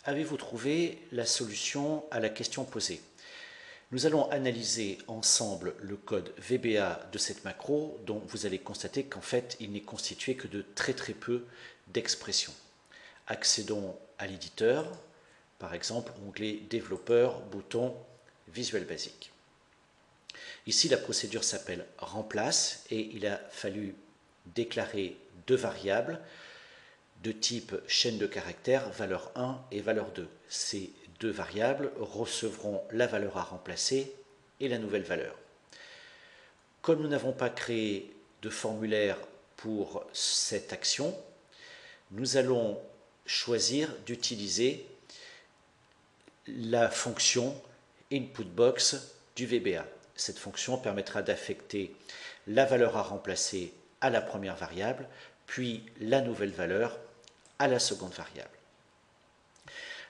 avez-vous trouvé la solution à la question posée? Nous allons analyser ensemble le code VBA de cette macro, dont vous allez constater qu'en fait, il n'est constitué que de très peu d'expressions. Accédons à l'éditeur, par exemple, onglet Développeur, bouton Visual Basic. Ici, la procédure s'appelle remplace et il a fallu déclarer deux variables de type chaîne de caractères, valeur 1 et valeur 2. Ces deux variables recevront la valeur à remplacer et la nouvelle valeur. Comme nous n'avons pas créé de formulaire pour cette action, nous allons choisir d'utiliser la fonction inputBox du VBA. Cette fonction permettra d'affecter la valeur à remplacer à la première variable, puis la nouvelle valeur à la seconde variable.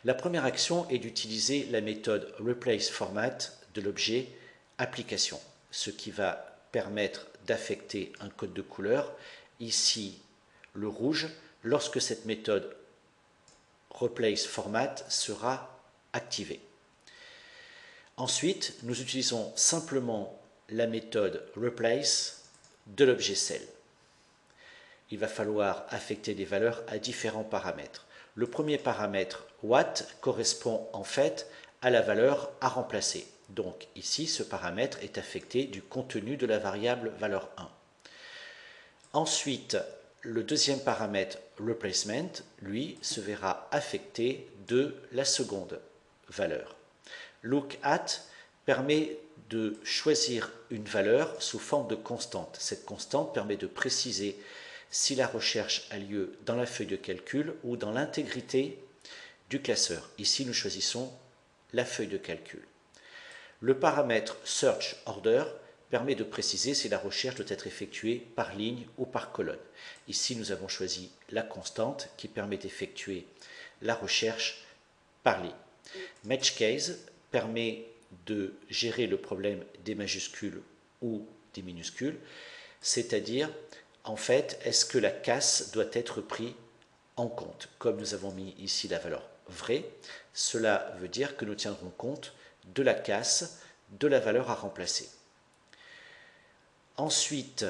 La première action est d'utiliser la méthode replaceFormat de l'objet application, ce qui va permettre d'affecter un code de couleur, ici le rouge, lorsque cette méthode replaceFormat sera activée. Ensuite, nous utilisons simplement la méthode replace de l'objet cell. Il va falloir affecter des valeurs à différents paramètres. Le premier paramètre, what, correspond en fait à la valeur à remplacer. Donc ici, ce paramètre est affecté du contenu de la variable valeur 1. Ensuite, le deuxième paramètre, replacement, lui, se verra affecté de la seconde valeur. LookAt permet de choisir une valeur sous forme de constante. Cette constante permet de préciser si la recherche a lieu dans la feuille de calcul ou dans l'intégrité du classeur. Ici, nous choisissons la feuille de calcul. Le paramètre searchOrder permet de préciser si la recherche doit être effectuée par ligne ou par colonne. Ici, nous avons choisi la constante qui permet d'effectuer la recherche par ligne. MatchCase permet de gérer le problème des majuscules ou des minuscules, c'est-à-dire, en fait, est-ce que la casse doit être prise en compte? Comme nous avons mis ici la valeur vraie, cela veut dire que nous tiendrons compte de la casse de la valeur à remplacer. Ensuite,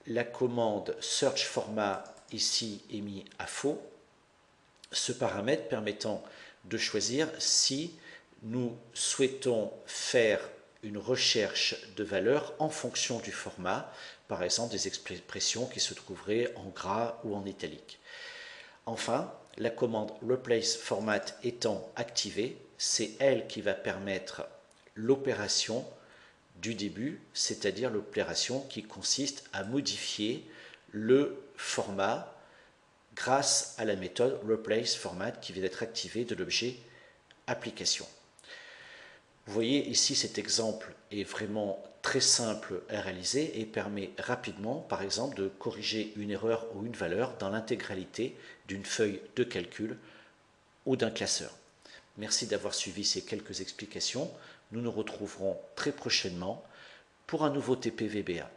la commande searchFormat ici est mise à faux, ce paramètre permettant de choisir si nous souhaitons faire une recherche de valeurs en fonction du format, par exemple des expressions qui se trouveraient en gras ou en italique. Enfin, la commande replaceFormat étant activée, c'est elle qui va permettre l'opération du début, c'est-à-dire l'opération qui consiste à modifier le format grâce à la méthode replaceFormat qui vient d'être activée de l'objet application. Vous voyez ici cet exemple est vraiment très simple à réaliser et permet rapidement, par exemple, de corriger une erreur ou une valeur dans l'intégralité d'une feuille de calcul ou d'un classeur. Merci d'avoir suivi ces quelques explications. Nous nous retrouverons très prochainement pour un nouveau TP VBA.